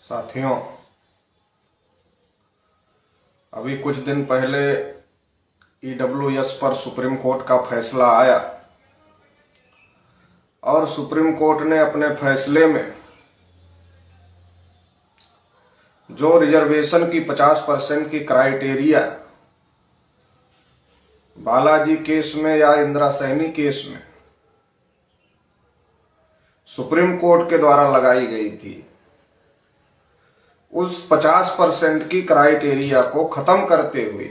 साथियों, अभी कुछ दिन पहले ईडब्ल्यूएस पर सुप्रीम कोर्ट का फैसला आया और सुप्रीम कोर्ट ने अपने फैसले में जो रिजर्वेशन की 50% की क्राइटेरिया बालाजी केस में या इंदिरा सैनी केस में सुप्रीम कोर्ट के द्वारा लगाई गई थी, उस 50% की क्राइटेरिया को खत्म करते हुए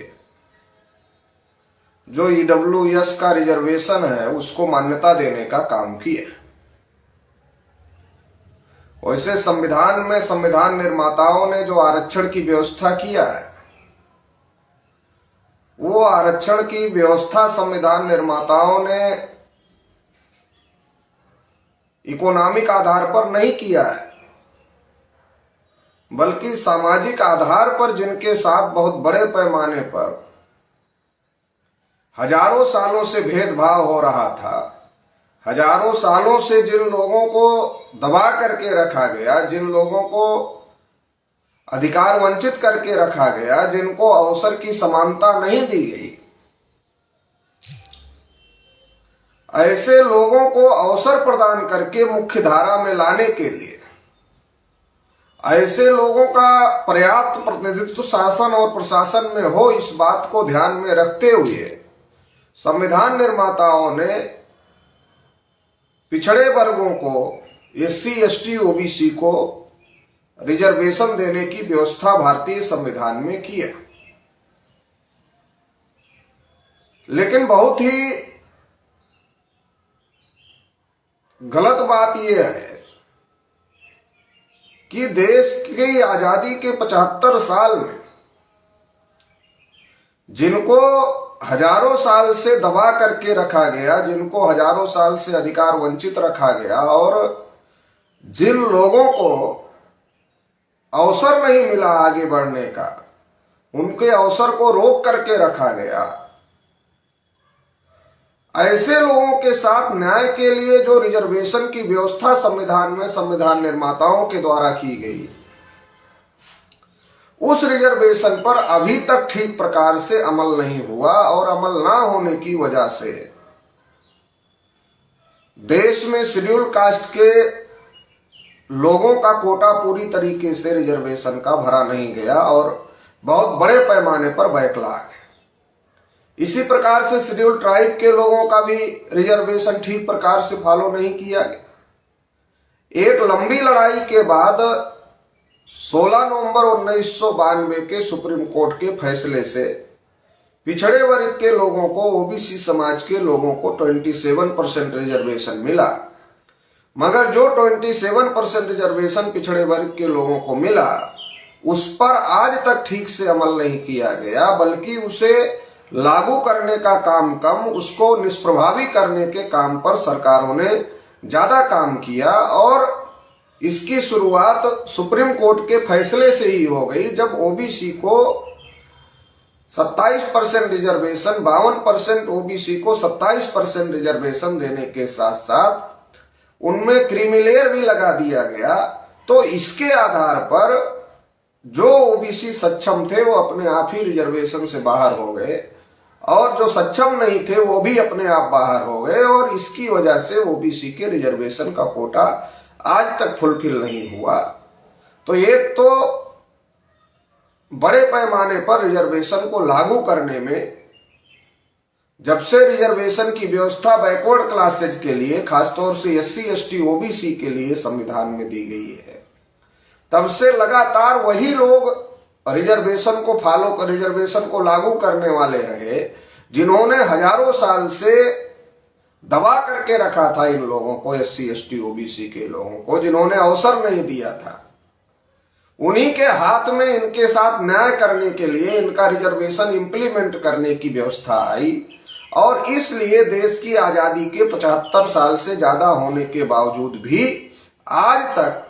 जो ईडब्ल्यूएस का रिजर्वेशन है उसको मान्यता देने का काम किया। वैसे संविधान में संविधान निर्माताओं ने जो आरक्षण की व्यवस्था किया है, वो आरक्षण की व्यवस्था संविधान निर्माताओं ने इकोनॉमिक आधार पर नहीं किया है, बल्कि सामाजिक आधार पर जिनके साथ बहुत बड़े पैमाने पर हजारों सालों से भेदभाव हो रहा था, हजारों सालों से जिन लोगों को दबा करके रखा गया, जिन लोगों को अधिकार वंचित करके रखा गया, जिनको अवसर की समानता नहीं दी गई, ऐसे लोगों को अवसर प्रदान करके मुख्य धारा में लाने के लिए, ऐसे लोगों का पर्याप्त प्रतिनिधित्व शासन और प्रशासन में हो, इस बात को ध्यान में रखते हुए संविधान निर्माताओं ने पिछड़े वर्गों को, एससी, एसटी, ओबीसी को रिजर्वेशन देने की व्यवस्था भारतीय संविधान में किया। लेकिन बहुत ही गलत बात यह है कि देश की आजादी के 75 साल में जिनको हजारों साल से दबा करके रखा गया, जिनको हजारों साल से अधिकार वंचित रखा गया और जिन लोगों को अवसर नहीं मिला आगे बढ़ने का, उनके अवसर को रोक करके रखा गया, ऐसे लोगों के साथ न्याय के लिए जो रिजर्वेशन की व्यवस्था संविधान में संविधान निर्माताओं के द्वारा की गई, उस रिजर्वेशन पर अभी तक ठीक प्रकार से अमल नहीं हुआ और अमल ना होने की वजह से देश में शेड्यूल कास्ट के लोगों का कोटा पूरी तरीके से रिजर्वेशन का भरा नहीं गया और बहुत बड़े पैमाने पर बैकलॉग है। इसी प्रकार से शेड्यूल ट्राइब के लोगों का भी रिजर्वेशन ठीक प्रकार से फॉलो नहीं किया गया। एक लंबी लड़ाई के बाद 16 नवंबर 1992 के सुप्रीम कोर्ट के फैसले से पिछड़े वर्ग के लोगों को, ओबीसी समाज के लोगों को 27% रिजर्वेशन मिला, मगर जो 27% रिजर्वेशन पिछड़े वर्ग के लोगों को मिला उस पर आज तक ठीक से अमल नहीं किया गया, बल्कि उसे लागू करने का काम कम, उसको निष्प्रभावी करने के काम पर सरकारों ने ज्यादा काम किया। और इसकी शुरुआत सुप्रीम कोर्ट के फैसले से ही हो गई, जब ओबीसी को 27% रिजर्वेशन, 52% ओबीसी को 27% रिजर्वेशन देने के साथ साथ उनमें क्रीमिलेयर भी लगा दिया गया। तो इसके आधार पर जो ओबीसी सक्षम थे वो अपने आप ही रिजर्वेशन से बाहर हो गए और जो सक्षम नहीं थे वो भी अपने आप बाहर हो गए, और इसकी वजह से ओबीसी के रिजर्वेशन का कोटा आज तक फुलफिल नहीं हुआ। तो एक तो बड़े पैमाने पर रिजर्वेशन को लागू करने में, जब से रिजर्वेशन की व्यवस्था बैकवर्ड क्लासेज के लिए, खासतौर से एससी, एसटी, ओबीसी के लिए संविधान में दी गई है, तब से लगातार वही लोग रिजर्वेशन को फॉलो कर, रिजर्वेशन को लागू करने वाले रहे, जिन्होंने हजारों साल से दबा करके रखा था इन लोगों को, एससी, एसटी, ओबीसी के लोगों को, जिन्होंने अवसर नहीं दिया था। उन्हीं के हाथ में इनके साथ न्याय करने के लिए इनका रिजर्वेशन इंप्लीमेंट करने की व्यवस्था आई, और इसलिए देश की आजादी के 75 साल से ज्यादा होने के बावजूद भी आज तक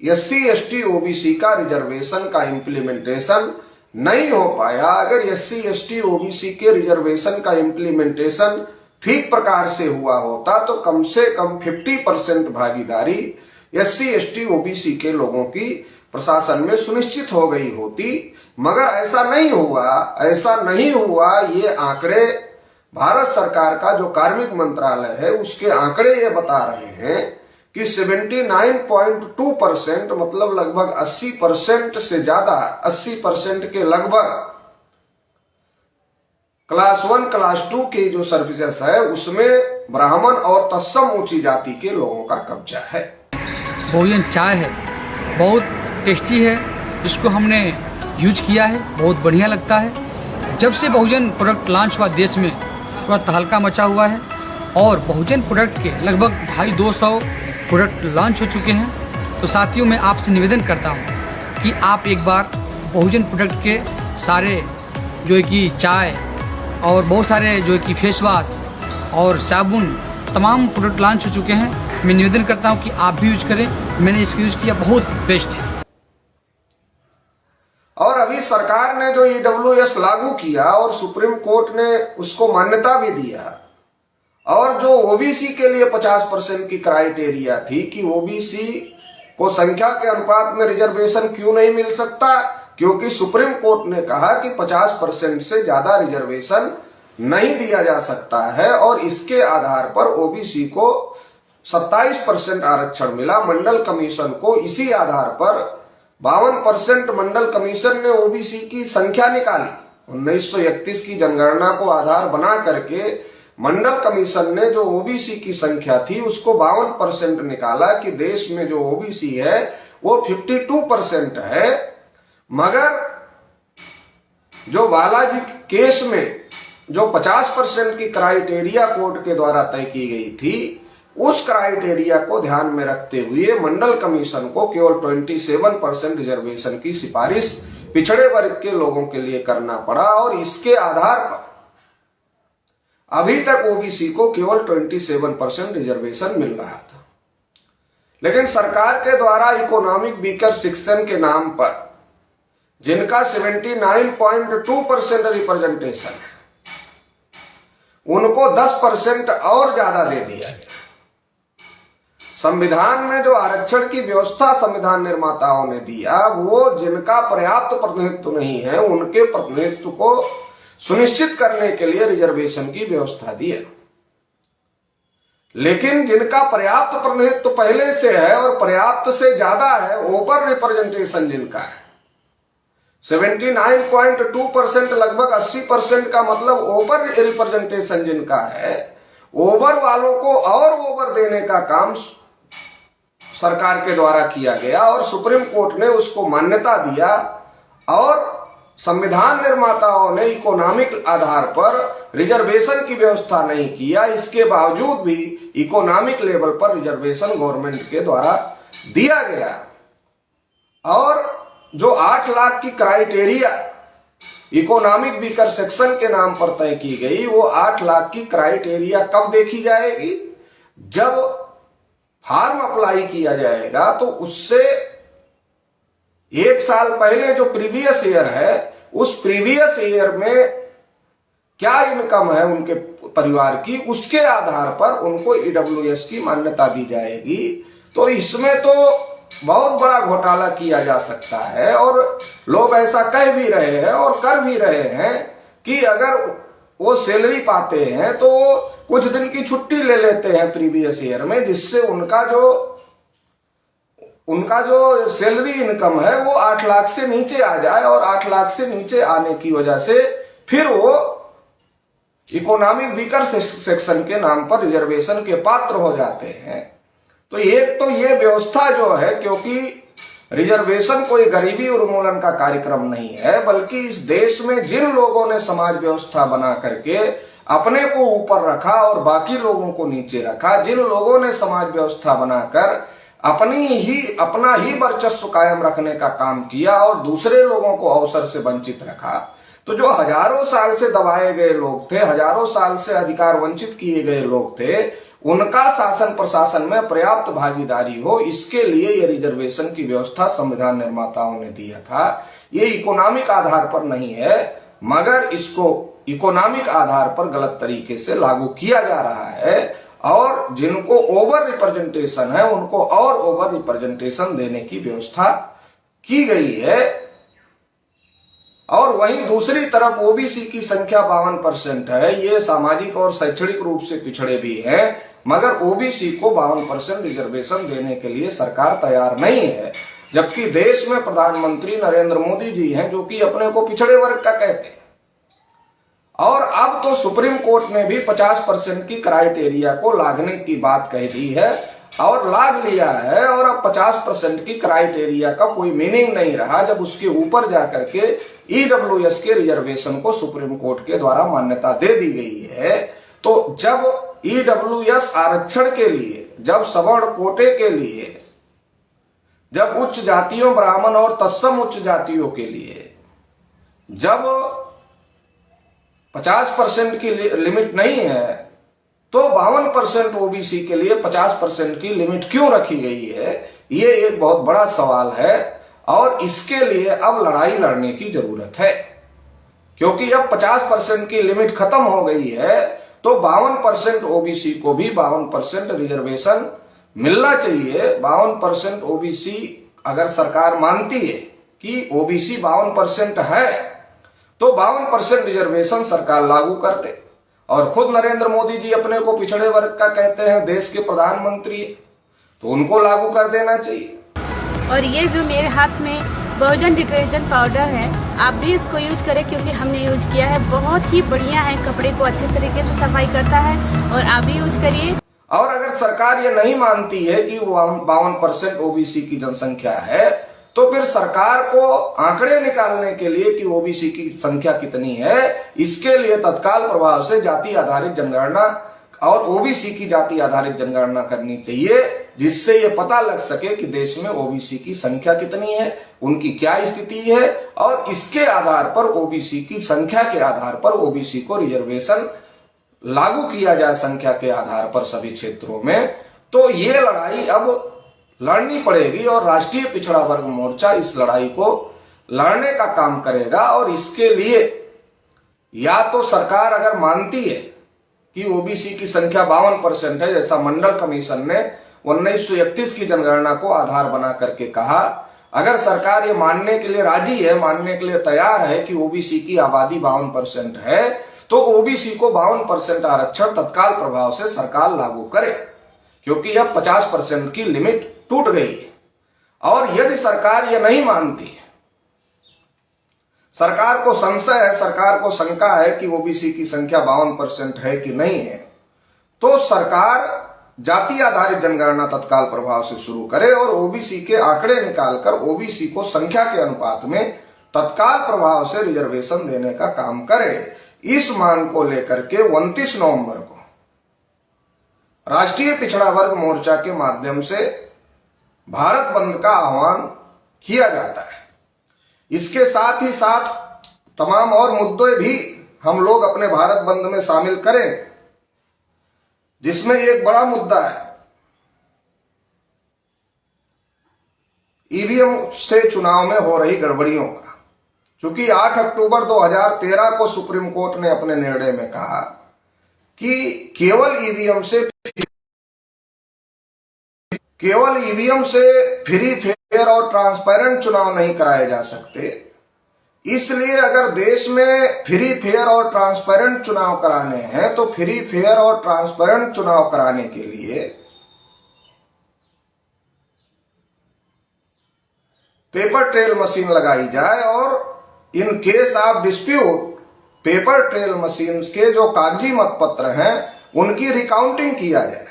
एससी, एसटी, ओबीसी का रिजर्वेशन का इंप्लीमेंटेशन नहीं हो पाया। अगर एससी, एसटी, ओबीसी के रिजर्वेशन का इंप्लीमेंटेशन ठीक प्रकार से हुआ होता तो कम से कम 50% भागीदारी SC ST OBC के लोगों की प्रशासन में सुनिश्चित हो गई होती, मगर ऐसा नहीं हुआ। ये आंकड़े भारत सरकार का जो कार्मिक मंत्रालय है उसके आंकड़े ये बता रहे हैं कि 79.2% मतलब लगभग 80% से ज्यादा, 80% के लगभग क्लास 1 क्लास 2 की जो सर्विसेज है उसमें ब्राह्मण और तत्सम ऊंची जाति के लोगों का कब्जा है। भोजन चाय है, बहुत टेस्टी है, इसको हमने यूज किया है, बहुत बढ़िया लगता है। जब से बहुजन प्रोडक्ट लॉन्च हुआ देश में पूरा तहलका मचा हुआ है और बहुजन प्रोडक्ट के लगभग 250 प्रोडक्ट लॉन्च हो चुके हैं। तो साथियों, मैं आपसे निवेदन करता हूं कि आप एक बार बहुजन प्रोडक्ट के सारे जो है कि चाय और बहुत सारे जो है कि फेस वॉश और साबुन तमाम प्रोडक्ट लॉन्च हो चुके हैं। मैं निवेदन करता हूं कि आप भी यूज करें। मैंने इसको यूज किया, बहुत बेस्ट है। और अभी सरकार ने जो EWS लागू किया और सुप्रीम कोर्ट ने उसको मान्यता भी दिया, और जो OBC के लिए 50% की क्राइटेरिया थी कि OBC को संख्या के अनुपात में रिजर्वेशन क्यों नहीं मिल सकता, क्योंकि सुप्रीम कोर्ट ने कहा कि 50% से ज्यादा रिजर्वेशन नहीं दिया जा सकता है, और इसके आधार पर OBC को 27% आरक्षण मिला। मंडल कमीशन को इसी आधार पर 52% मंडल कमीशन ने OBC की संख्या निकाली। 1931 की जनगणना को आधार बना करके मंडल कमीशन ने जो OBC की संख्या थी उसको 52% निकाला कि देश में जो OBC है वो 52% है। मगर जो बालाजी केस में जो 50% की क्राइटेरिया कोर्ट के द्वारा तय की गई थी, उस क्राइटेरिया को ध्यान में रखते हुए मंडल कमीशन को केवल 27% रिजर्वेशन की सिफारिश पिछड़े वर्ग के लोगों के लिए करना पड़ा, और इसके आधार पर अभी तक OBC को केवल 27% रिजर्वेशन मिल रहा था। लेकिन सरकार के द्वारा इकोनॉमिक वीकर सेक्शन के नाम पर जिनका 79.2% रिप्रेजेंटेशन है, उनको 10% और ज्यादा दे दिया गया। संविधान में जो आरक्षण की व्यवस्था संविधान निर्माताओं ने दिया, वो जिनका पर्याप्त प्रतिनिधित्व नहीं है उनके प्रतिनिधित्व को सुनिश्चित करने के लिए रिजर्वेशन की व्यवस्था दिया। लेकिन जिनका पर्याप्त प्रतिनिधित्व पहले से है और पर्याप्त से ज्यादा है, ओवर रिप्रेजेंटेशन जिनका है, 79.2% लगभग 80% का मतलब ओवर रिप्रेजेंटेशन जिनका है, ओवर वालों को और ओवर देने का काम सरकार के द्वारा किया गया, और सुप्रीम कोर्ट ने उसको मान्यता दिया। और संविधान निर्माताओं ने इकोनॉमिक आधार पर रिजर्वेशन की व्यवस्था नहीं किया, इसके बावजूद भी इकोनॉमिक लेवल पर रिजर्वेशन गवर्नमेंट के द्वारा दिया गया। और जो 8 लाख की क्राइटेरिया इकोनॉमिक वीकर सेक्शन के नाम पर तय की गई, वो 8 लाख की क्राइटेरिया कब देखी जाएगी? जब फॉर्म अप्लाई किया जाएगा तो उससे 1 साल पहले जो प्रीवियस ईयर है, उस प्रीवियस ईयर में क्या इनकम है उनके परिवार की, उसके आधार पर उनको EWS की मान्यता दी जाएगी। तो इसमें तो बहुत बड़ा घोटाला किया जा सकता है, और लोग ऐसा कह भी रहे हैं और कर भी रहे हैं कि अगर वो सैलरी पाते हैं तो कुछ दिन की छुट्टी ले लेते हैं प्रीवियस ईयर में, जिससे उनका जो सैलरी इनकम है वो 8 लाख से नीचे आ जाए, और 8 लाख से नीचे आने की वजह से फिर वो इकोनॉमिक वीकर सेक्शन के नाम पर रिजर्वेशन के पात्र हो जाते हैं। तो एक तो ये व्यवस्था जो है, क्योंकि रिजर्वेशन कोई गरीबी उन्मूलन का कार्यक्रम नहीं है, बल्कि इस देश में जिन लोगों ने समाज व्यवस्था बना करके अपने को ऊपर रखा और बाकी लोगों को नीचे रखा, जिन लोगों ने समाज व्यवस्था बनाकर अपना ही वर्चस्व कायम रखने का काम किया और दूसरे लोगों को अवसर से वंचित रखा, तो जो हजारों साल से दबाए गए लोग थे, हजारों साल से अधिकार वंचित किए गए लोग थे, उनका शासन प्रशासन में पर्याप्त भागीदारी हो, इसके लिए ये रिजर्वेशन की व्यवस्था संविधान निर्माताओं ने दिया था। ये इकोनॉमिक आधार पर नहीं है, मगर इसको इकोनॉमिक आधार पर गलत तरीके से लागू किया जा रहा है। और जिनको ओवर रिप्रेजेंटेशन है उनको और ओवर रिप्रेजेंटेशन देने की व्यवस्था की गई है। और वहीं दूसरी तरफ ओबीसी की संख्या 52% है। ये सामाजिक और शैक्षणिक रूप से पिछड़े भी हैं, मगर ओबीसी को 52% रिजर्वेशन देने के लिए सरकार तैयार नहीं है। जबकि देश में प्रधानमंत्री नरेंद्र मोदी जी हैं जो कि अपने को पिछड़े वर्ग का कहते हैं। और अब तो सुप्रीम कोर्ट ने भी 50% की क्राइटेरिया को लागने की बात कह दी है और लाग लिया है। और अब 50% की क्राइटेरिया का कोई मीनिंग नहीं रहा जब उसके ऊपर जाकर के ईडब्ल्यूएस के रिजर्वेशन को सुप्रीम कोर्ट के द्वारा मान्यता दे दी गई है। तो जब ईडब्ल्यूएस आरक्षण के लिए, जब सवर्ण कोटे के लिए, जब उच्च जातियों ब्राह्मण और तत्सम उच्च जातियों के लिए जब 50% की लिमिट नहीं है तो 52% ओबीसी के लिए 50% की लिमिट क्यों रखी गई है, ये एक बहुत बड़ा सवाल है। और इसके लिए अब लड़ाई लड़ने की जरूरत है, क्योंकि अब 50% की लिमिट खत्म हो गई है तो 52% ओबीसी को भी 52% रिजर्वेशन मिलना चाहिए। 52% ओबीसी अगर सरकार मानती है कि ओबीसी 52% है तो 52% रिजर्वेशन सरकार लागू कर दे। और खुद नरेंद्र मोदी जी अपने को पिछड़े वर्ग का कहते हैं, देश के प्रधानमंत्री, तो उनको लागू कर देना चाहिए। और ये जो मेरे हाथ में बहुजन डिटर्जेंट पाउडर है, आप भी इसको यूज करें क्योंकि हमने यूज किया है, बहुत ही बढ़िया है, कपड़े को अच्छे तरीके से सफाई करता है और आप भी यूज करिए। और अगर सरकार ये नहीं मानती है कि 52% ओबीसी की जनसंख्या है तो फिर सरकार को आंकड़े निकालने के लिए कि ओबीसी की संख्या कितनी है, इसके लिए तत्काल प्रभाव से जाति आधारित जनगणना और ओबीसी की जाति आधारित जनगणना करनी चाहिए, जिससे ये पता लग सके कि देश में ओबीसी की संख्या कितनी है, उनकी क्या स्थिति है, और इसके आधार पर ओबीसी की संख्या के आधार पर ओबीसी को रिजर्वेशन लागू किया जाए संख्या के आधार पर सभी क्षेत्रों में। तो ये लड़ाई अब लड़नी पड़ेगी और राष्ट्रीय पिछड़ा वर्ग मोर्चा इस लड़ाई को लड़ने का काम करेगा। और इसके लिए या तो सरकार अगर मानती है कि ओबीसी की संख्या 52% है, जैसा मंडल कमीशन ने 1931 की जनगणना को आधार बना करके कहा, अगर सरकार ये मानने के लिए राजी है, मानने के लिए तैयार है कि ओबीसी की आबादी 52% है, तो ओबीसी को 52% आरक्षण तत्काल प्रभाव से सरकार लागू करे, क्योंकि अब 50% की लिमिट टूट गई है। और यदि सरकार ये नहीं मानती है, सरकार को संशय है, सरकार को शंका है कि ओबीसी की संख्या 52% है कि नहीं है, तो सरकार जाति आधारित जनगणना तत्काल प्रभाव से शुरू करे और ओबीसी के आंकड़े निकालकर ओबीसी को संख्या के अनुपात में तत्काल प्रभाव से रिजर्वेशन देने का काम करे। इस मांग को लेकर के 29 नवंबर को राष्ट्रीय पिछड़ा वर्ग मोर्चा के माध्यम से भारत बंद का आह्वान किया जाता है। इसके साथ ही साथ तमाम और मुद्दे भी हम लोग अपने भारत बंद में शामिल करें, जिसमें एक बड़ा मुद्दा है ईवीएम से चुनाव में हो रही गड़बड़ियों का। क्योंकि 8 अक्टूबर 2013 को सुप्रीम कोर्ट ने अपने निर्णय में कहा कि केवल ईवीएम से फ्री, फेयर और ट्रांसपेरेंट चुनाव नहीं कराए जा सकते। इसलिए अगर देश में फ्री, फेयर और ट्रांसपेरेंट चुनाव कराने हैं तो फ्री, फेयर और ट्रांसपेरेंट चुनाव कराने के लिए पेपर ट्रेल मशीन लगाई जाए और in case of dispute paper trail machine के जो कागजी मतपत्र हैं उनकी रिकाउंटिंग किया जाए।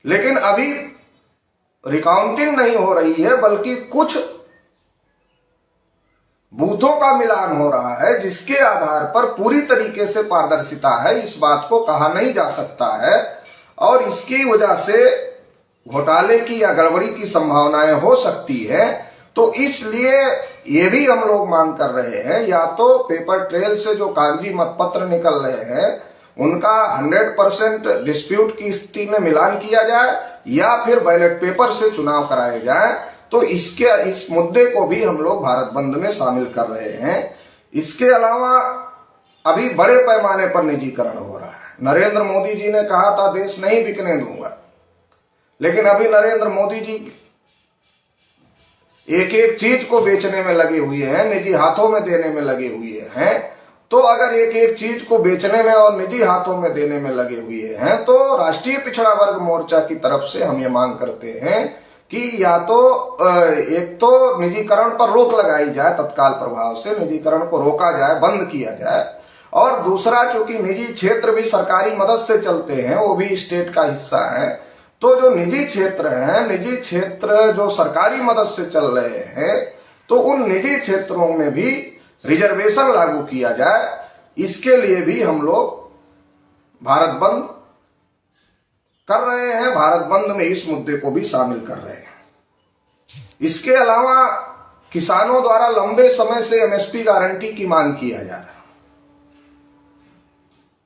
लेकिन अभी रिकाउंटिंग नहीं हो रही है, बल्कि कुछ बूथों का मिलान हो रहा है, जिसके आधार पर पूरी तरीके से पारदर्शिता है, इस बात को कहा नहीं जा सकता है। और इसकी वजह से घोटाले की या गड़बड़ी की संभावनाएं हो सकती है। तो इसलिए ये भी हम लोग मांग कर रहे हैं, या तो पेपर ट्रेल से जो कागजी मतपत्र निकल रहे हैं उनका 100% डिस्प्यूट की स्थिति में मिलान किया जाए, या फिर बैलेट पेपर से चुनाव कराए जाए। तो इस मुद्दे को भी हम लोग भारत बंद में शामिल कर रहे हैं। इसके अलावा अभी बड़े पैमाने पर निजीकरण हो रहा है। नरेंद्र मोदी जी ने कहा था देश नहीं बिकने दूंगा, लेकिन अभी नरेंद्र मोदी जी एक एक चीज को बेचने में लगे हुए हैं, निजी हाथों में देने में लगे हुए हैं। तो अगर एक एक चीज को बेचने में और निजी हाथों में देने में लगे हुए हैं, तो राष्ट्रीय पिछड़ा वर्ग मोर्चा की तरफ से हम ये मांग करते हैं कि या तो एक तो निजीकरण पर रोक लगाई जाए, तत्काल प्रभाव से निजीकरण को रोका जाए, बंद किया जाए, और दूसरा चूंकि निजी क्षेत्र भी सरकारी मदद से चलते हैं, वो भी स्टेट का हिस्सा है, तो जो निजी क्षेत्र हैं, निजी क्षेत्र जो सरकारी मदद से चल रहे हैं, तो उन निजी क्षेत्रों में भी रिजर्वेशन लागू किया जाए। इसके लिए भी हम लोग भारत बंद कर रहे हैं, भारत बंद में इस मुद्दे को भी शामिल कर रहे हैं। इसके अलावा किसानों द्वारा लंबे समय से एमएसपी गारंटी की मांग किया जा रहा है।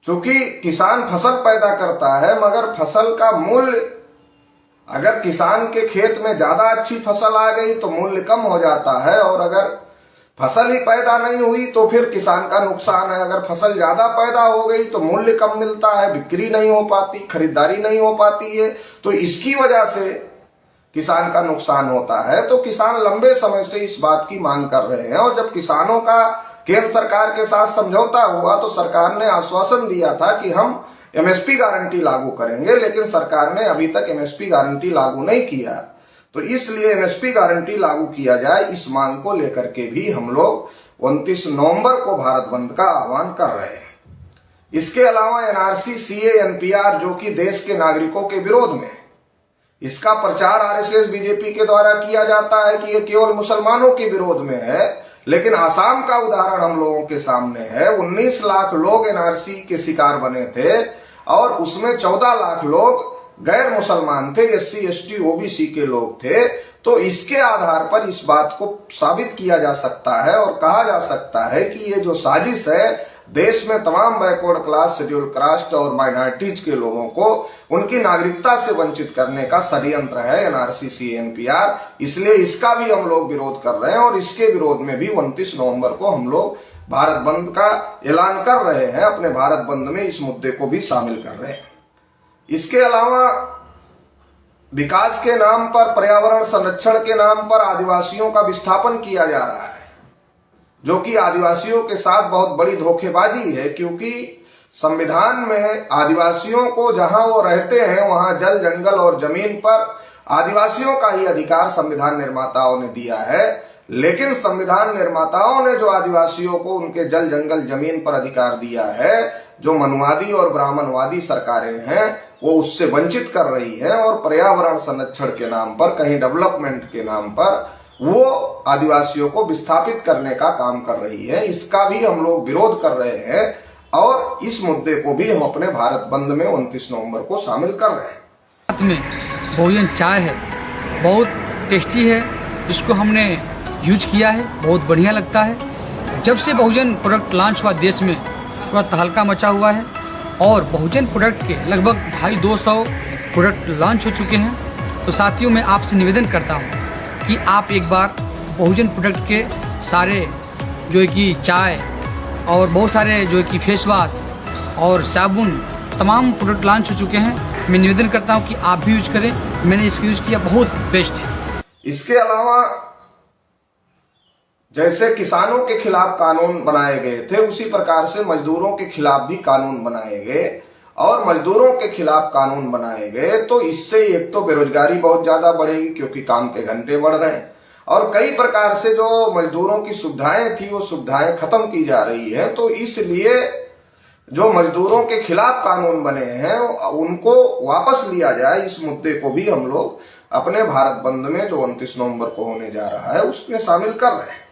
क्योंकि किसान फसल पैदा करता है, मगर फसल का मूल्य, अगर किसान के खेत में ज्यादा अच्छी फसल आ गई तो मूल्य कम हो जाता है, और अगर फसल ही पैदा नहीं हुई तो फिर किसान का नुकसान है। अगर फसल ज्यादा पैदा हो गई तो मूल्य कम मिलता है, बिक्री नहीं हो पाती, खरीदारी नहीं हो पाती है, तो इसकी वजह से किसान का नुकसान होता है। तो किसान लंबे समय से इस बात की मांग कर रहे हैं, और जब किसानों का केंद्र सरकार के साथ समझौता हुआ तो सरकार ने आश्वासन दिया था कि हम एमएसपी गारंटी लागू करेंगे, लेकिन सरकार ने अभी तक एमएसपी गारंटी लागू नहीं किया। तो इसलिए एमएसपी गारंटी लागू किया जाए, इस मांग को लेकर के भी हम लोग 29 नवंबर को भारत बंद का आह्वान कर रहे हैं। इसके अलावा एनआरसी, सीए, एनपीआर जो कि देश के नागरिकों के विरोध में, इसका प्रचार आरएसएस, बीजेपी के द्वारा किया जाता है कि ये केवल मुसलमानों के विरोध में है, लेकिन आसाम का उदाहरण हम लोगों के सामने है। 19 लाख लोग एनआरसी के शिकार बने थे, और उसमें 14 लाख लोग गैर मुसलमान थे, एससी, एसटी, ओबीसी के लोग थे। तो इसके आधार पर इस बात को साबित किया जा सकता है और कहा जा सकता है कि ये जो साजिश है, देश में तमाम बैकवर्ड क्लास, शेड्यूल कास्ट और माइनॉरिटीज के लोगों को उनकी नागरिकता से वंचित करने का षड्यंत्र है एनआरसी, सीए, एनपीआर। इसलिए इसका भी हम लोग विरोध कर रहे हैं, और इसके विरोध में भी 29 नवंबर को हम लोग भारत बंद का ऐलान कर रहे हैं। अपने भारत बंद में इस मुद्दे को भी शामिल कर रहे हैं। इसके अलावा विकास के नाम पर, पर्यावरण संरक्षण के नाम पर आदिवासियों का विस्थापन किया जा रहा है, जो कि आदिवासियों के साथ बहुत बड़ी धोखेबाजी है। क्योंकि संविधान में आदिवासियों को जहां वो रहते हैं वहां जल, जंगल और जमीन पर आदिवासियों का ही अधिकार संविधान निर्माताओं ने दिया है। लेकिन संविधान निर्माताओं ने जो आदिवासियों को उनके जल, जंगल, जमीन पर अधिकार दिया है, जो मनुवादी और ब्राह्मणवादी सरकारें हैं, वो उससे वंचित कर रही है, और पर्यावरण संरक्षण के नाम पर, कहीं डेवलपमेंट के नाम पर वो आदिवासियों को विस्थापित करने का काम कर रही है। इसका भी हम लोग विरोध कर रहे हैं, और इस मुद्दे को भी हम अपने भारत बंद में 29 नवंबर को शामिल कर रहे हैं। साथ में बहुजन चाय है, बहुत टेस्टी है, इसको हमने यूज किया है, बहुत बढ़िया लगता है। जब से बहुजन प्रोडक्ट लॉन्च हुआ देश में पूरा तहलका मचा हुआ है, और बहुजन प्रोडक्ट के लगभग 250 प्रोडक्ट लॉन्च हो चुके हैं। तो साथियों, मैं आपसे निवेदन करता हूँ कि आप एक बार बहुजन प्रोडक्ट के सारे जो है कि चाय और बहुत सारे जो है कि फेस वॉश और साबुन, तमाम प्रोडक्ट लॉन्च हो चुके हैं। मैं निवेदन करता हूँ कि आप भी यूज करें। मैंने इसको यूज किया, बहुत बेस्ट है। इसके अलावा जैसे किसानों के खिलाफ कानून बनाए गए थे, उसी प्रकार से मजदूरों के खिलाफ भी कानून बनाए गए, और मजदूरों के खिलाफ कानून बनाए गए तो इससे एक तो बेरोजगारी बहुत ज्यादा बढ़ेगी, क्योंकि काम के घंटे बढ़ रहे हैं, और कई प्रकार से जो मजदूरों की सुविधाएं थी वो सुविधाएं खत्म की जा रही है। तो इसलिए जो मजदूरों के खिलाफ कानून बने हैं उनको वापस लिया जाए। इस मुद्दे को भी हम लोग अपने भारत बंद में जो 29 नवंबर को होने जा रहा है उसमें शामिल कर रहे हैं।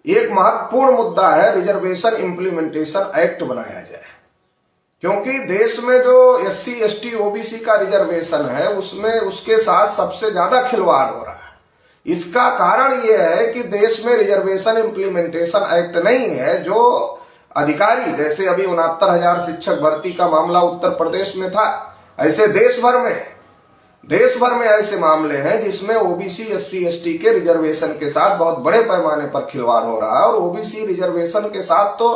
एक महत्वपूर्ण मुद्दा है, रिजर्वेशन इम्प्लीमेंटेशन एक्ट बनाया जाए, क्योंकि देश में जो एससी, एसटी, ओबीसी का रिजर्वेशन है उसमें उसके साथ सबसे ज्यादा खिलवाड़ हो रहा है। इसका कारण यह है कि देश में रिजर्वेशन इम्प्लीमेंटेशन एक्ट नहीं है। जो अधिकारी, जैसे अभी 69,000 शिक्षक भर्ती का मामला उत्तर प्रदेश में था, ऐसे देश भर में ऐसे मामले हैं जिसमें ओबीसी, एससी, एसटी के रिजर्वेशन के साथ बहुत बड़े पैमाने पर खिलवाड़ हो रहा है। और ओबीसी रिजर्वेशन के साथ तो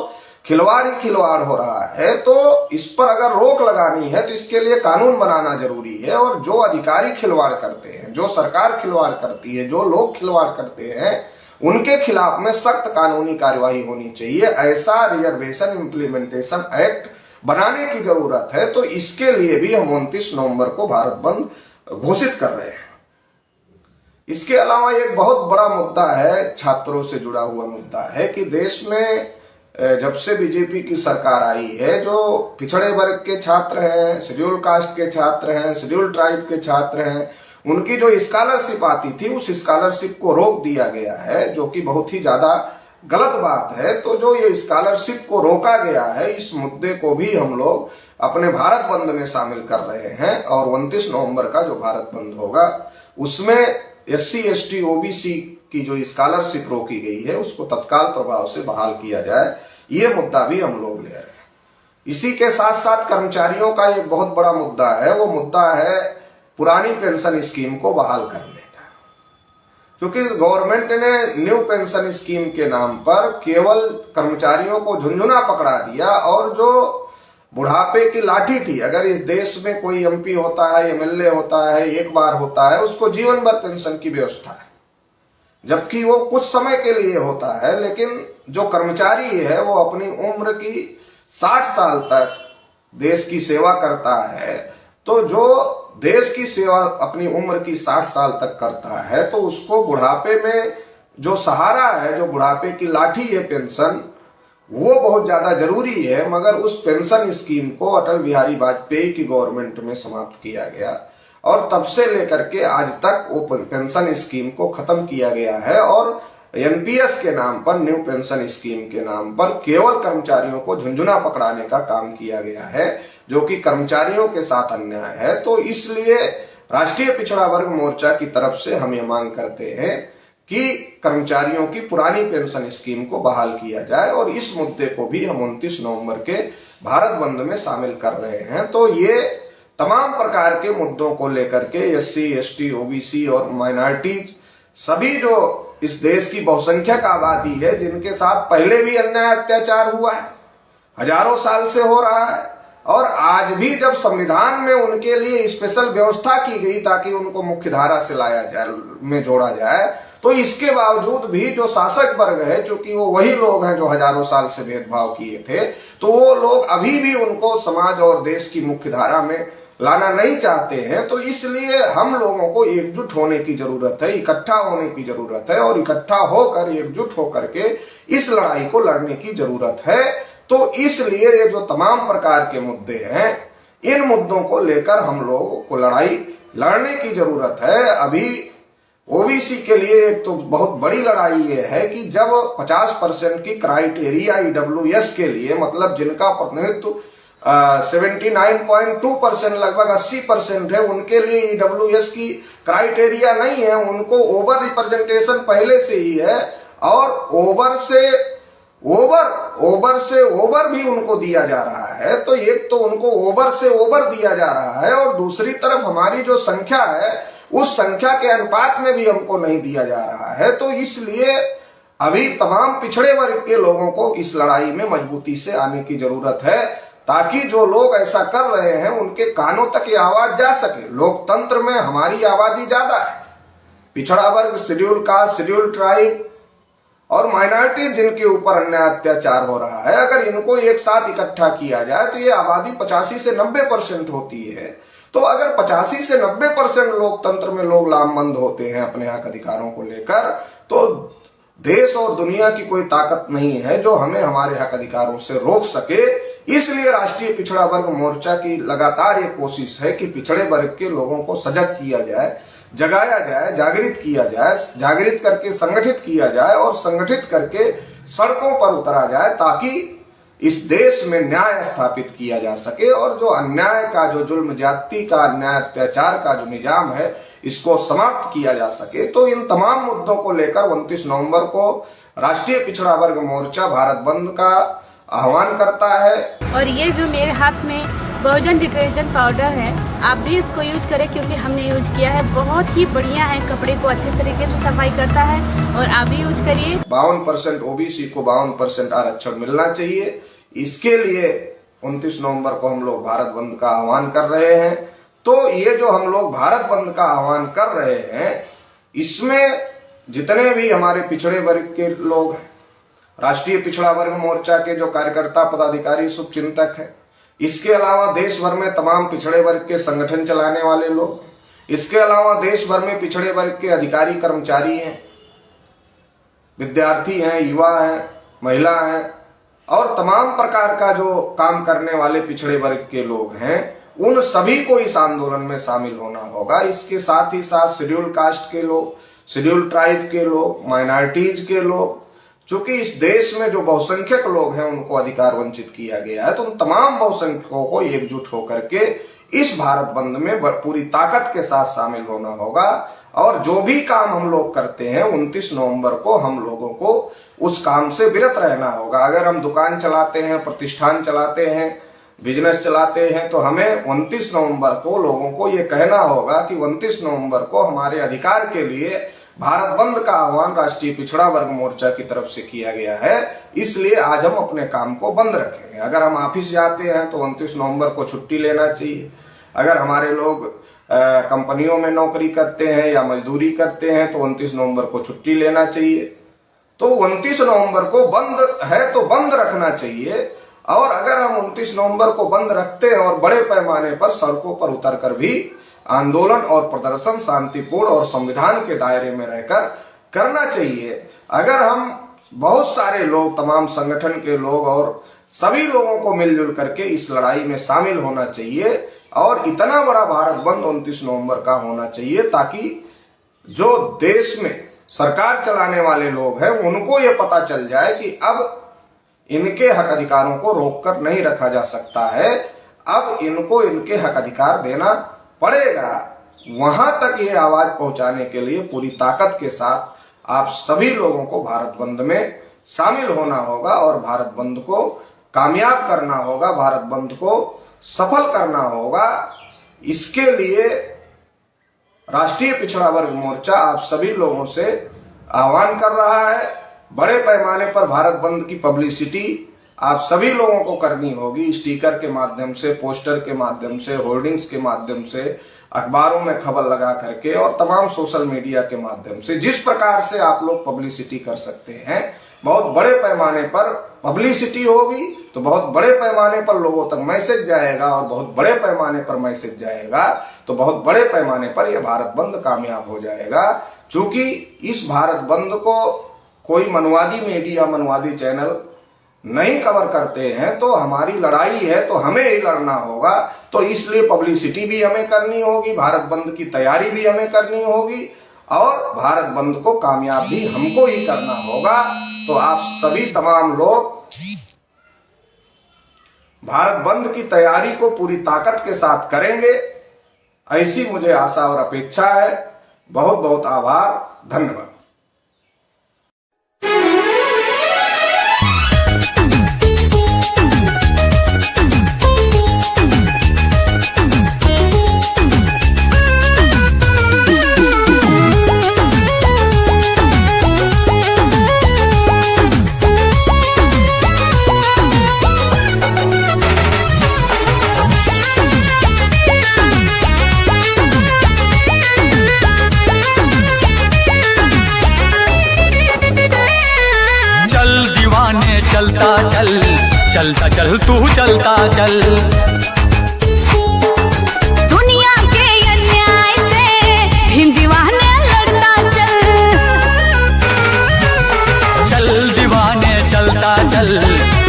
खिलवाड़ ही खिलवाड़ हो रहा है, तो इस पर अगर रोक लगानी है तो इसके लिए कानून बनाना जरूरी है। और जो अधिकारी खिलवाड़ करते हैं, जो सरकार खिलवाड़ करती है, जो लोग खिलवाड़ करते हैं, उनके खिलाफ में सख्त कानूनी कार्यवाही होनी चाहिए। ऐसा रिजर्वेशन इम्प्लीमेंटेशन एक्ट बनाने की जरूरत है। तो इसके लिए भी हम 29 नवंबर को भारत बंद घोषित कर रहे हैं। इसके अलावा एक बहुत बड़ा मुद्दा है, छात्रों से जुड़ा हुआ मुद्दा है कि देश में जब से बीजेपी की सरकार आई है, जो पिछड़े वर्ग के छात्र हैं, शेड्यूल कास्ट के छात्र हैं, शेड्यूल ट्राइब के छात्र हैं, उनकी जो स्कॉलरशिप आती थी उस स्कॉलरशिप को रोक दिया गया है, जो कि बहुत ही ज्यादा गलत बात है। तो जो ये स्कॉलरशिप को रोका गया है, इस मुद्दे को भी हम लोग अपने भारत बंद में शामिल कर रहे हैं। और 29 नवंबर का जो भारत बंद होगा उसमें SC ST OBC की जो स्कॉलरशिप रोकी गई है उसको तत्काल प्रभाव से बहाल किया जाए, ये मुद्दा भी हम लोग ले रहे हैं। इसी के साथ साथ कर्मचारियों का एक बहुत बड़ा मुद्दा है, वो मुद्दा है पुरानी पेंशन स्कीम को बहाल करने का। क्योंकि गवर्नमेंट ने न्यू पेंशन स्कीम के नाम पर केवल कर्मचारियों को झुंझुना पकड़ा दिया, और जो बुढ़ापे की लाठी थी, अगर इस देश में कोई MP होता है, MLA होता है, एक बार होता है, उसको जीवन भर पेंशन की व्यवस्था है, जबकि वो कुछ समय के लिए होता है। लेकिन जो कर्मचारी है वो अपनी उम्र की 60 साल तक देश की सेवा करता है, तो जो देश की सेवा अपनी उम्र की 60 साल तक करता है, तो उसको बुढ़ापे में जो सहारा है, जो बुढ़ापे की लाठी है पेंशन, वो बहुत ज्यादा जरूरी है। मगर उस पेंशन स्कीम को अटल बिहारी वाजपेयी की गवर्नमेंट में समाप्त किया गया, और तब से लेकर के आज तक वो पेंशन स्कीम को खत्म किया गया है। और NPS के नाम पर, न्यू पेंशन स्कीम के नाम पर केवल कर्मचारियों को झुंझुना पकड़ाने का काम किया गया है, जो कि कर्मचारियों के साथ अन्याय है। तो इसलिए राष्ट्रीय पिछड़ा वर्ग मोर्चा की तरफ से हम ये मांग करते हैं कि कर्मचारियों की पुरानी पेंशन स्कीम को बहाल किया जाए, और इस मुद्दे को भी हम 29 नवंबर के भारत बंद में शामिल कर रहे हैं। तो ये तमाम प्रकार के मुद्दों को लेकर के SC ST OBC और माइनॉरिटीज, सभी जो इस देश की बहुसंख्यक आबादी है, जिनके साथ पहले भी अन्याय अत्याचार हुआ है, हजारों साल से हो रहा है, और आज भी जब संविधान में उनके लिए स्पेशल व्यवस्था की गई ताकि उनको मुख्य धारा से लाया जाए, में जोड़ा जाए, तो इसके बावजूद भी जो शासक वर्ग है, चूंकि वो वही लोग हैं जो हजारों साल से भेदभाव किए थे, तो वो लोग अभी भी उनको समाज और देश की मुख्य धारा में लाना नहीं चाहते हैं। तो इसलिए हम लोगों को एकजुट होने की जरूरत है, इकट्ठा होने की जरूरत है, और इकट्ठा होकर, एकजुट होकर के इस लड़ाई को लड़ने की जरूरत है। तो इसलिए ये जो तमाम प्रकार के मुद्दे हैं, इन मुद्दों को लेकर हम लोगों को लड़ाई लड़ने की जरूरत है। अभी OBC के लिए एक तो बहुत बड़ी लड़ाई ये है कि जब 50% की क्राइटेरिया EWS के लिए, मतलब जिनका प्रतिनिधित्व 79.2% लगभग 80% है, उनके लिए EWS की क्राइटेरिया नहीं है, उनको ओवर रिप्रेजेंटेशन पहले से ही है, और ओवर से ओवर भी उनको दिया जा रहा है। तो एक तो उनको ओवर से ओवर दिया जा रहा है, और दूसरी तरफ हमारी जो संख्या है उस संख्या के अनुपात में भी हमको नहीं दिया जा रहा है। तो इसलिए अभी तमाम पिछड़े वर्ग के लोगों को इस लड़ाई में मजबूती से आने की जरूरत है, ताकि जो लोग ऐसा कर रहे हैं उनके कानों तक ये आवाज जा सके। लोकतंत्र में हमारी आबादी ज्यादा है, पिछड़ा वर्ग, शेड्यूल कास्ट, शेड्यूल ट्राइब और माइनॉरिटी जिनके ऊपर अन्याय अत्याचार हो रहा है, अगर इनको एक साथ इकट्ठा किया जाए तो ये आबादी 85 से 90% होती है। तो अगर 85 से 90% लोकतंत्र में लोग लामबंद होते हैं अपने हक अधिकारों को लेकर, तो देश और दुनिया की कोई ताकत नहीं है जो हमें हमारे हक अधिकारों से रोक सके। इसलिए राष्ट्रीय पिछड़ा वर्ग मोर्चा की लगातार ये कोशिश है कि पिछड़े वर्ग के लोगों को सजग किया जाए, जगाया जाए, जागृत किया जाए, जागृत करके संगठित किया जाए, और संगठित करके सड़कों पर उतरा जाए, ताकि इस देश में न्याय स्थापित किया जा सके, और जो अन्याय का, जो जुल्म ज्यादती का, अन्याय अत्याचार का जो निजाम है, इसको समाप्त किया जा सके। तो इन तमाम मुद्दों को लेकर 29 नवंबर को राष्ट्रीय पिछड़ा वर्ग मोर्चा भारत बंद का आह्वान करता है। और ये जो मेरे हाथ में बहुजन डिटर्जेंट पाउडर है, आप भी इसको यूज करें, क्योंकि हमने यूज किया है, बहुत ही बढ़िया है, कपड़े को अच्छे तरीके से सफाई करता है, और आप भी यूज करिए। 52% OBC को 52% आरक्षण मिलना चाहिए, इसके लिए 29 नवंबर को हम लोग भारत बंद का आह्वान कर रहे हैं। तो ये जो हम लोग भारत बंद का आह्वान कर रहे हैं, इसमें जितने भी हमारे पिछड़े वर्ग के लोग हैं, राष्ट्रीय पिछड़ा वर्ग मोर्चा के जो कार्यकर्ता, पदाधिकारी, शुभचिंतक हैं, इसके अलावा देश भर में तमाम पिछड़े वर्ग के संगठन चलाने वाले लोग, इसके अलावा देश भर में पिछड़े वर्ग के अधिकारी, कर्मचारी हैं, विद्यार्थी हैं, युवा हैं, महिला हैं और तमाम प्रकार का जो काम करने वाले पिछड़े वर्ग के लोग हैं, उन सभी को इस आंदोलन में शामिल होना होगा। इसके साथ ही साथ शेड्यूल कास्ट के लोग, शेड्यूल ट्राइब के लोग, माइनॉरिटीज के लोग, चूंकि इस देश में जो बहुसंख्यक लोग हैं उनको अधिकार वंचित किया गया है, तो उन तमाम बहुसंख्यकों को एकजुट होकर के इस भारत बंद में पूरी ताकत के साथ शामिल होना होगा। और जो भी काम हम लोग करते हैं 29 नवंबर को हम लोगों को उस काम से विरत रहना होगा। अगर हम दुकान चलाते हैं, प्रतिष्ठान चलाते हैं, बिजनेस चलाते हैं, तो हमें 29 नवंबर को लोगों को ये कहना होगा कि 29 नवंबर को हमारे अधिकार के लिए भारत बंद का आह्वान राष्ट्रीय पिछड़ा वर्ग मोर्चा की तरफ से किया गया है, इसलिए आज हम अपने काम को बंद रखेंगे। अगर हम ऑफिस जाते हैं तो 29 नवंबर को छुट्टी लेना चाहिए। अगर हमारे लोग कंपनियों में नौकरी करते हैं या मजदूरी करते हैं तो 29 नवंबर को छुट्टी लेना चाहिए। तो 29 नवंबर को बंद है तो बंद रखना चाहिए। और अगर हम 29 नवंबर को बंद रखते हैं और बड़े पैमाने पर सड़कों पर उतरकर भी आंदोलन और प्रदर्शन शांतिपूर्ण और संविधान के दायरे में रहकर करना चाहिए। अगर हम बहुत सारे लोग, तमाम संगठन के लोग और सभी लोगों को मिलजुल करके इस लड़ाई में शामिल होना चाहिए और इतना बड़ा भारत बंद 29 नवंबर का होना चाहिए ताकि जो देश में सरकार चलाने वाले लोग हैं उनको ये पता चल जाए कि अब इनके हक अधिकारों को रोककर नहीं रखा जा सकता है, अब इनको इनके हक अधिकार देना पड़ेगा। वहां तक ये आवाज पहुंचाने के लिए पूरी ताकत के साथ आप सभी लोगों को भारत बंद में शामिल होना होगा और भारत बंद को कामयाब करना होगा, भारत बंद को सफल करना होगा। इसके लिए राष्ट्रीय पिछड़ा वर्ग मोर्चा आप सभी लोगों से आह्वान कर रहा है। बड़े पैमाने पर भारत बंद की पब्लिसिटी आप सभी लोगों को करनी होगी, स्टिकर के माध्यम से, पोस्टर के माध्यम से, होर्डिंग्स के माध्यम से, अखबारों में खबर लगा करके और तमाम सोशल मीडिया के माध्यम से। जिस प्रकार से आप लोग पब्लिसिटी कर सकते हैं, बहुत बड़े पैमाने पर पब्लिसिटी होगी तो बहुत बड़े पैमाने पर लोगों तक मैसेज जाएगा और बहुत बड़े पैमाने पर मैसेज जाएगा तो बहुत बड़े पैमाने पर यह भारत बंद कामयाब हो जाएगा। चूंकि इस भारत बंद को कोई मनवादी मीडिया, मनवादी चैनल नहीं कवर करते हैं, तो हमारी लड़ाई है तो हमें ही लड़ना होगा। तो इसलिए पब्लिसिटी भी हमें करनी होगी, भारत बंद की तैयारी भी हमें करनी होगी और भारत बंद को कामयाब भी हमको ही करना होगा। तो आप सभी तमाम लोग भारत बंद की तैयारी को पूरी ताकत के साथ करेंगे, ऐसी मुझे आशा और अपेक्षा है। बहुत बहुत आभार, धन्यवाद। चलता चल, चलता चल तू चलता चल। दुनिया के अन्याय से भीम दीवाने लड़ता चल। चल दीवाने चलता चल,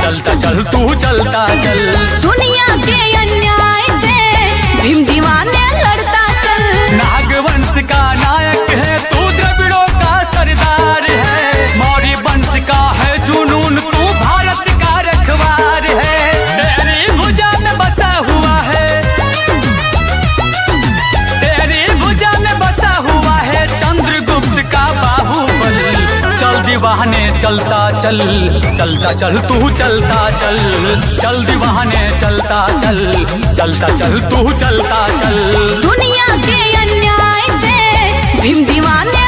चलता चल तू चलता चल। दुनिया के अन्याय से भीम दीवाने लड़ता चल। नागवंश का नायक है तू, द्रविड़ों का सरदार है, मौर्य वंश का है जुनून तू, भारत का रखवार है। तेरी भुजा में बसा हुआ है, तेरी भुजा में बसा हुआ है चंद्रगुप्त का बाहुबल। चल दीवाने चलता चल, चलता चल तू चलता चल। चल दीवाने चलता चल, चलता चल तू चलता चल। दुनिया के अन्याय से भीम दीवाने